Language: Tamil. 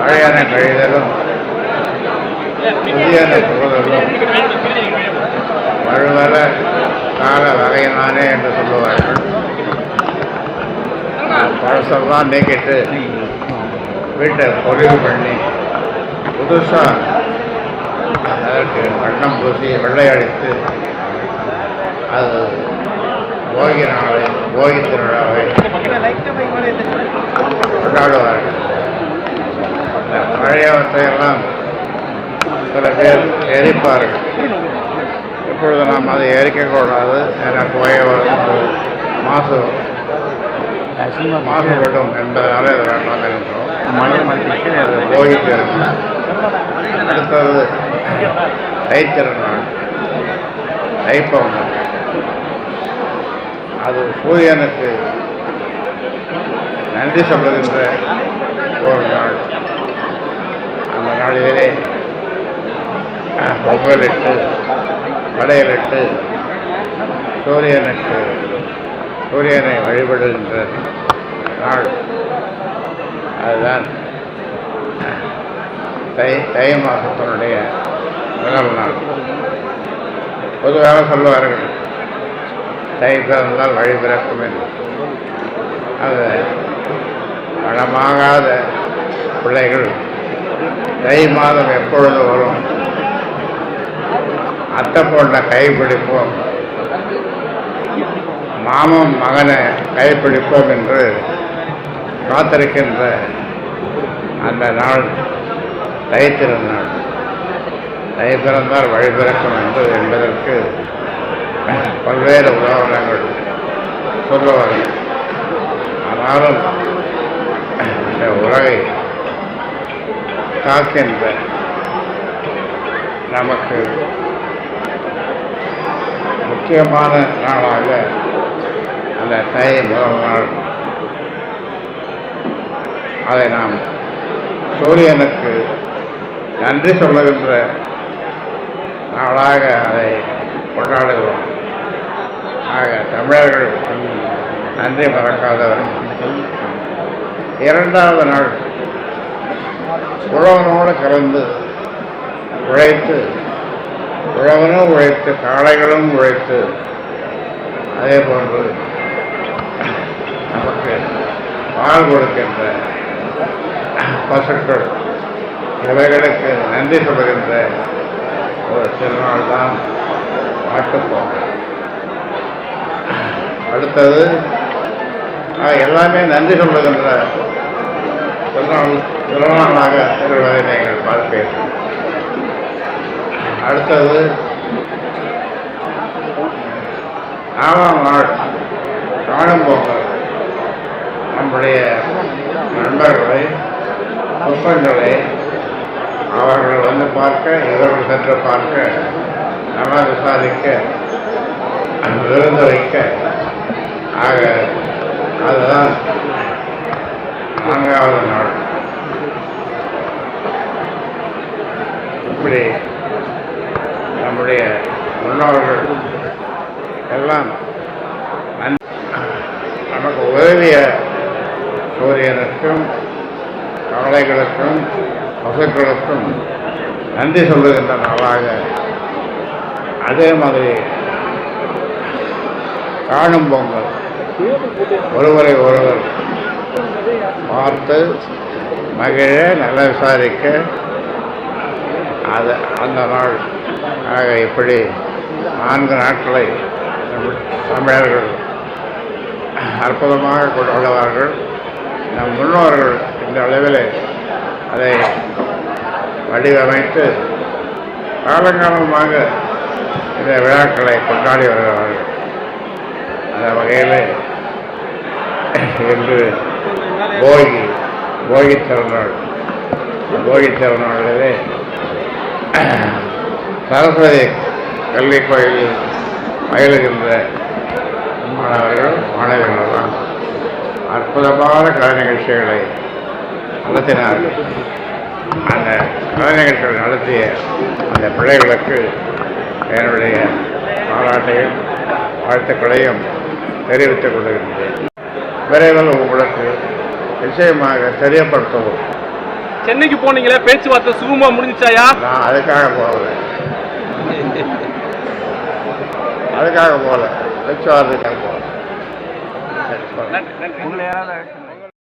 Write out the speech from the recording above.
பழையன கழிதலும் புதியன புகழலும் வலுவல கால வகையினானே என்று சொல்லுவார்கள். பழசெல்லாம் நீக்கிட்டு வீட்டை பொறிவு பண்ணி புதுசாக அதற்கு வண்ணம் பூசி வெள்ளையடித்து அது போகி நாளை போகி திருவிழாவை கொண்டாடுவார்கள். இந்த பழையவற்றையெல்லாம் சில பேர் எரிப்பார்கள். இப்பொழுது நாம் அதை எரிக்கக்கூடாது, என புகைய மாசுபடும் என்பதனால இது வேண்டாம் என்றோம். போகிட்டு அடுத்தது தைத்திருநாள், தைப்பொங்கல். அது சூரியனுக்கு நன்றி சொல்லுகின்ற ஒரு நாள். அந்த நாளிலே பொங்கலிட்டு படையலிட்டு சூரியனை வழிபடுகின்ற நாள். அதுதான் தை மாதத்தினுடைய முதல் நாள். பொதுவாக சொல்லுவார்கள், தை பிறந்தால் வழி பிறக்கும் என்று. அது வளமாகாத பிள்ளைகள் தை மாதம் எப்பொழுது வரும், அத்தை பொண்ணை கைப்பிடிப்போம், மாமன் மகனை கைப்பிடிப்போம் என்று காத்திருக்கின்ற அந்த நாள் தை திருநாள். தை பிறந்தால் வழி பிறக்கும் என்பதற்கு பல்வேறு உதாரணங்கள் சொல்லுவார்கள். ஆனாலும் இந்த உலகை காக்கின்ற நமக்கு முக்கியமான நாளாக அந்த தை முதல் நாள். அதை நாம் சூரியனுக்கு நன்றி சொல்லுகின்ற நாளாக அதை கொண்டாடுகிறோம். ஆக தமிழர்கள் நன்றி மறக்காதவர். இரண்டாவது நாள் உழவனோடு கலந்து உழைத்து, உழவனும் உழைத்து காளைகளும் உழைத்து, அதே போன்று நமக்கு பால் கொடுக்கின்ற பசுக்கள் இவைகளுக்கு நன்றி சொல்கின்ற ஒரு திருநாள் தான் மாட்டுப்பொங்கல். அடுத்தது எல்லாமே நன்றி சொல்லுகின்ற திருநாளாக திகழ்வதை நீங்கள் பார்ப்பீர்கள். அடுத்தது 4ஆம் நாள் காணும் பொங்கல். நம்முடைய நண்பர்களை சொந்தங்களை அவர்கள் வந்து பார்க்க, இவர்கள் சென்று பார்க்க, நம்ம விசாரிக்க, விருந்து வைக்க. ஆக அதுதான் 4ஆவது நாள். இப்படி நம்முடைய முன்னோர்கள் எல்லாம் நமக்கு உதவிய சூரியனுக்கும் காளைகளுக்கும் பசுக்களுக்கும் நன்றி சொல்லுகின்ற நாளாக, அதே மாதிரி காணும் பொங்கல் ஒருவரை ஒருவர் பார்த்து மகிழ நல விசாரிக்க அது அந்த நாள். ஆக இப்படி 4 நாட்களை தமிழர்கள் அற்புதமாக கொண்டுள்ளவார்கள். நம் முன்னோர்கள் இந்த அளவில் அதை வடிவமைத்து காலங்காலமாக இந்த விழாக்களை கொண்டாடி வருகிறார்கள். அந்த வகையில் இன்று போகி திருநாளிலே சரஸ்வதி கல்வி கோயிலில் பயிலுகின்ற மாணவர்கள் மாணவிகளெல்லாம் அற்புதமான கலை நிகழ்ச்சிகளை நடத்தினார்கள். அந்த கலை நிகழ்ச்சிகளை நடத்திய அந்த பிள்ளைகளுக்கு என்னுடைய பாராட்டையும் வாழ்த்துக்களையும் தெரிவித்துக் கொள்கின்றேன். விரைவில் உங்களுக்கு நிச்சயமாக தெரியப்படுத்தவும். சென்னைக்கு போனீங்களே, பேச்சுவார்த்தை சுகமா முடிஞ்சாயா? நான் அதுக்காக போகல, பேச்சுவார்த்தைக்காக போகல. நன்றி.